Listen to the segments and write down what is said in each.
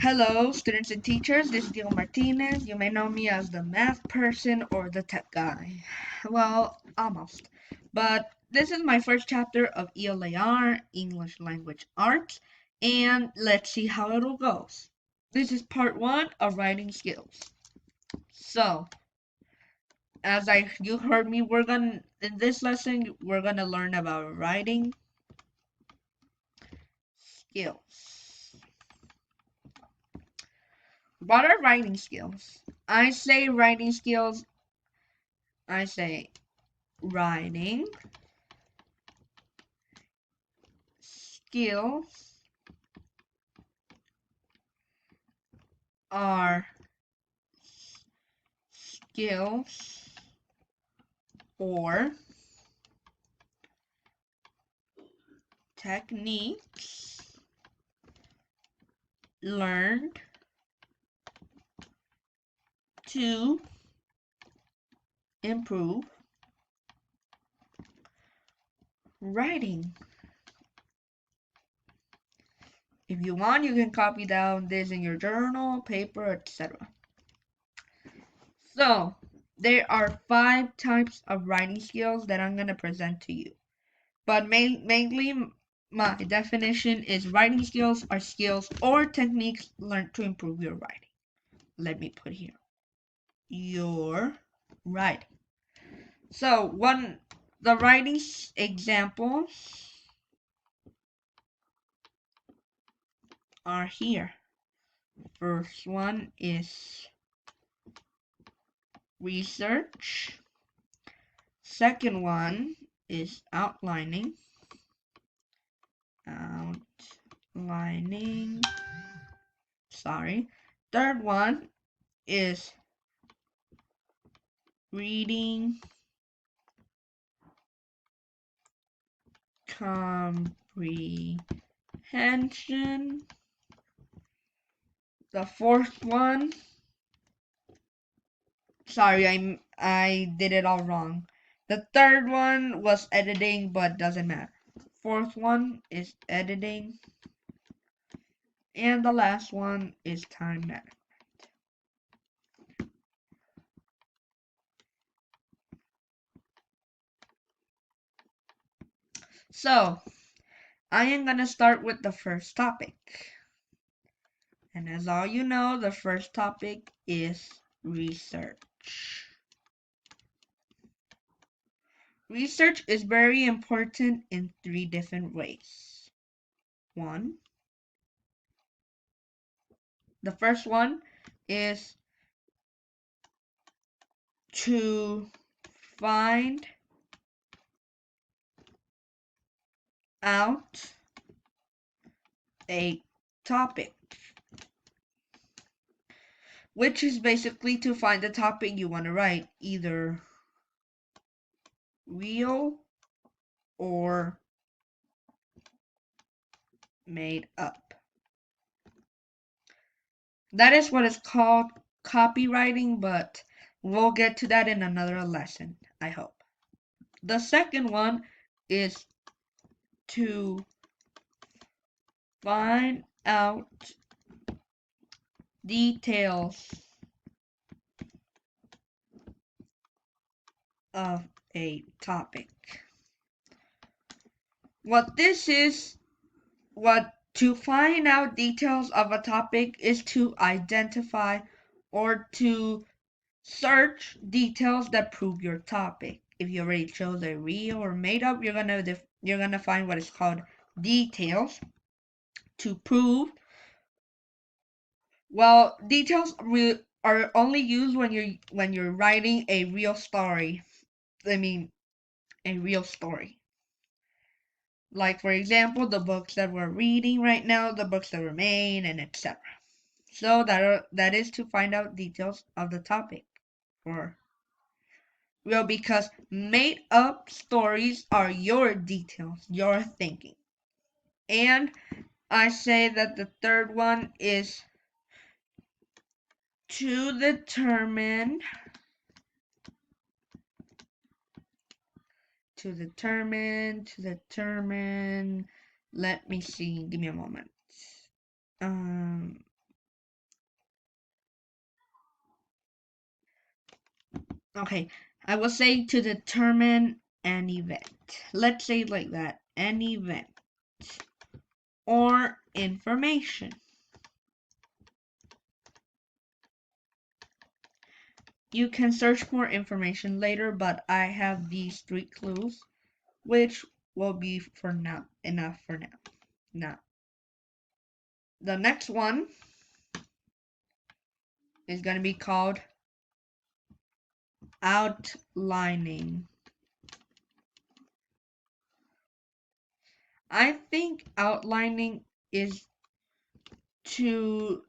Hello, students and teachers. This is Diego Martinez. You may know me as the math person or the tech guy. Well, almost. But this is my first chapter of ELAR, English Language Arts, and let's see how it all goes. This is part one of writing skills. So, you heard me, in this lesson we're gonna learn about writing skills. What are writing skills? I say writing skills I say writing skills are skills or techniques learned to improve writing. If you want, you can copy down this in your journal, paper, etc. So, there are 5 types of writing skills that I'm going to present to you. But mainly, my definition is writing skills are skills or techniques learned to improve your writing. Let me put here your writing. So, the writing examples are here. First one is research. Second one is outlining. Sorry. Third one is reading comprehension. The fourth one, sorry, I did it all wrong. The third one was editing, but doesn't matter. Fourth one is editing. And the last one is time management. So, I am going to start with the first topic. And as all you know, the first topic is research. Research is very important in 3 different ways. The first one is to find out a topic, which is basically to find the topic you want to write, either real or made up. That is what is called copywriting, but we'll get to that in another lesson, I hope. The second one is to find out details of a topic. To find out details of a topic is to identify or to search details that prove your topic. If you already chose a real or made up, you're gonna find what is called details to prove. Well, details are only used when you're writing a real story. I mean, a real story. Like, for example, the books that we're reading right now, the books that were made, and etc. So that is to find out details of the topic for real, because made up stories are your details, your thinking. And I say that the third one is to determine, let me see, give me a moment. Okay, I will say to determine an event. Let's say it like that. An event or information. You can search more information later, but I have these 3 clues, which will be for now enough for now. Now, the next one is going to be called outlining. I think outlining is to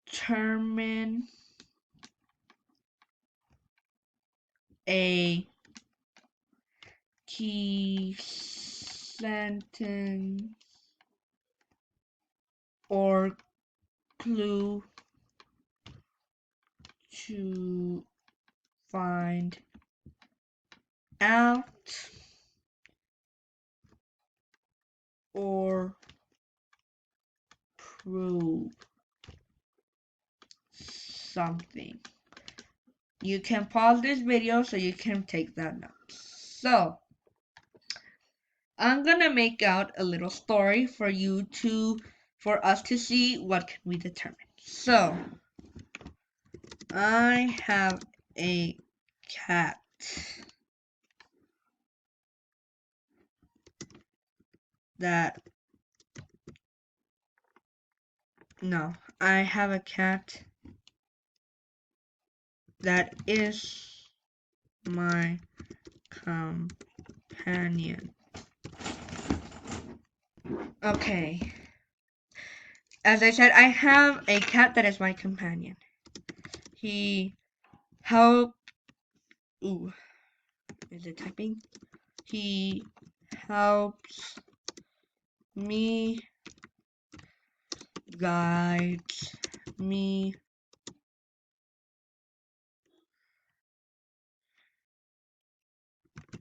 determine a key sentence or clue to find out or prove something. You can pause this video so you can take that note. So, I'm gonna make out a little story for us to see what can we determine. So, I have a cat that no, I have a cat that is my companion. Okay. As I said, I have a cat that is my companion. He help. Ooh, is it typing? He helps me, guides me,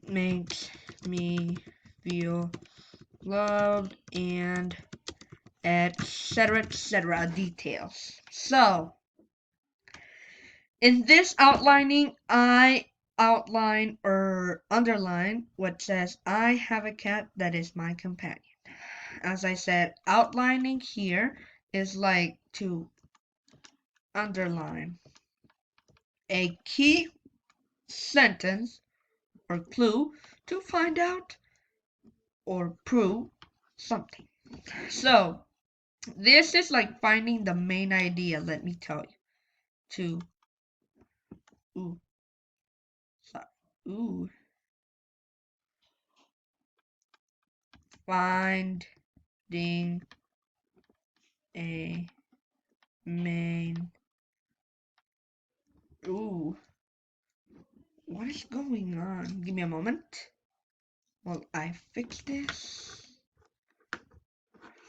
makes me feel loved, and etc. details. So, in this outlining, I outline or underline what says I have a cat that is my companion. As I said, outlining here is like to underline a key sentence or clue to find out or prove something. So, this is like finding the main idea, let me tell you. To ooh, sorry, ooh, finding a main. Ooh, what is going on? Give me a moment. Well, I fix this.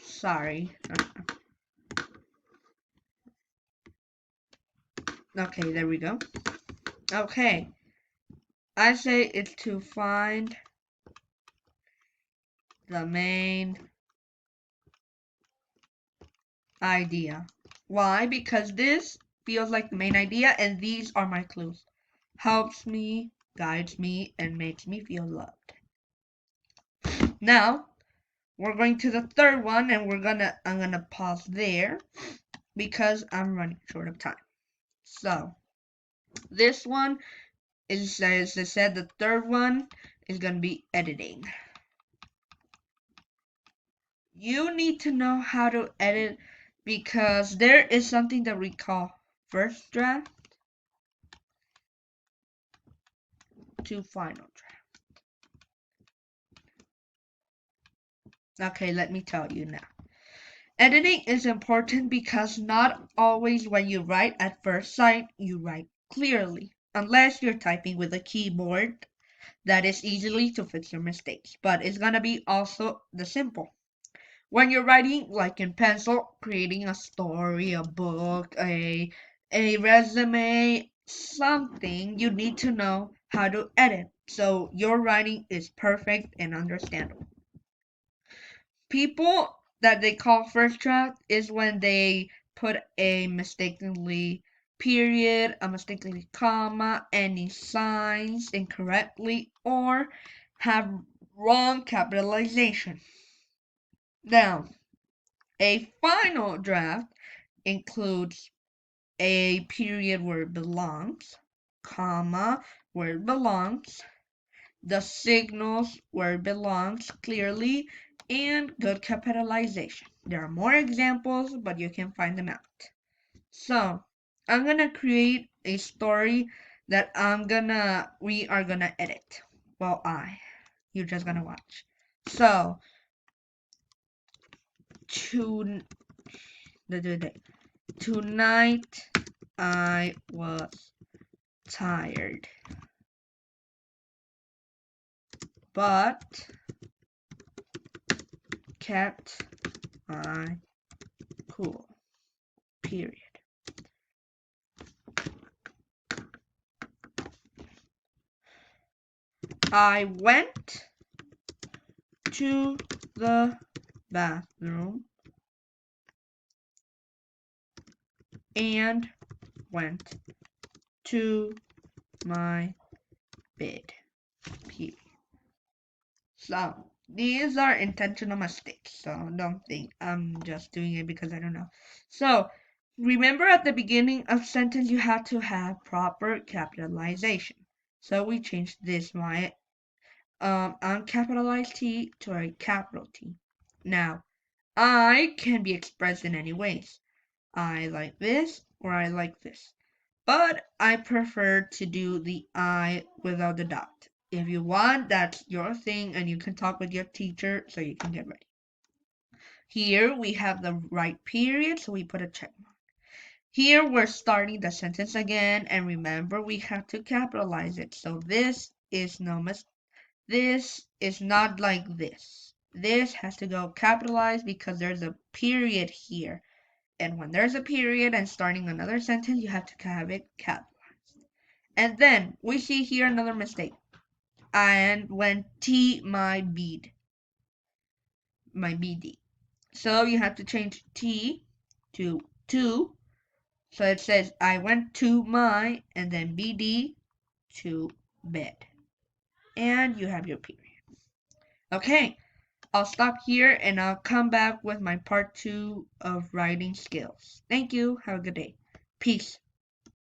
Sorry. Okay, there we go. Okay, I say it's to find the main idea. Why? Because this feels like the main idea, and these are my clues. Helps me, guides me, and makes me feel loved. Now, we're going to the third one, and I'm gonna pause there because I'm running short of time. So, this one is, as I said, the third one is gonna be editing. You need to know how to edit because there is something that we call first draft to final draft. Okay, let me tell you now. Editing is important because not always when you write at first sight, you write clearly, unless you're typing with a keyboard that is easily to fix your mistakes, but it's gonna be also the simple. When you're writing like in pencil, creating a story, a book, a resume, something, you need to know how to edit so your writing is perfect and understandable. People that they call first draft is when they put a mistakenly period, a mistakenly comma, any signs incorrectly, or have wrong capitalization. Now, a final draft includes a period where it belongs, comma where it belongs, the signals where it belongs clearly, and good capitalization. There are more examples, but you can find them out. So, I'm gonna create a story that we are gonna edit. Well, you're just gonna watch. So, to, tonight I was tired, but kept my cool. Period. I went to the bathroom and went to my bed. Period. So, these are intentional mistakes, so don't think I'm just doing it because I don't know. So, remember at the beginning of sentence you have to have proper capitalization. So we changed this my uncapitalized T to a capital T. Now, I can be expressed in any ways. I like this or I like this. But I prefer to do the I without the dot. If you want, that's your thing and you can talk with your teacher so you can get ready. Here we have the right period, so we put a check mark. Here we're starting the sentence again, and remember we have to capitalize it. So this is this is not like this. This has to go capitalized because there's a period here. And when there's a period and starting another sentence, you have to have it capitalized. And then we see here another mistake. And when T my BD. So you have to change T to So it says I went to my and then BD to bed. And you have your period. Okay, I'll stop here and I'll come back with my part 2 of writing skills. Thank you. Have a good day. Peace.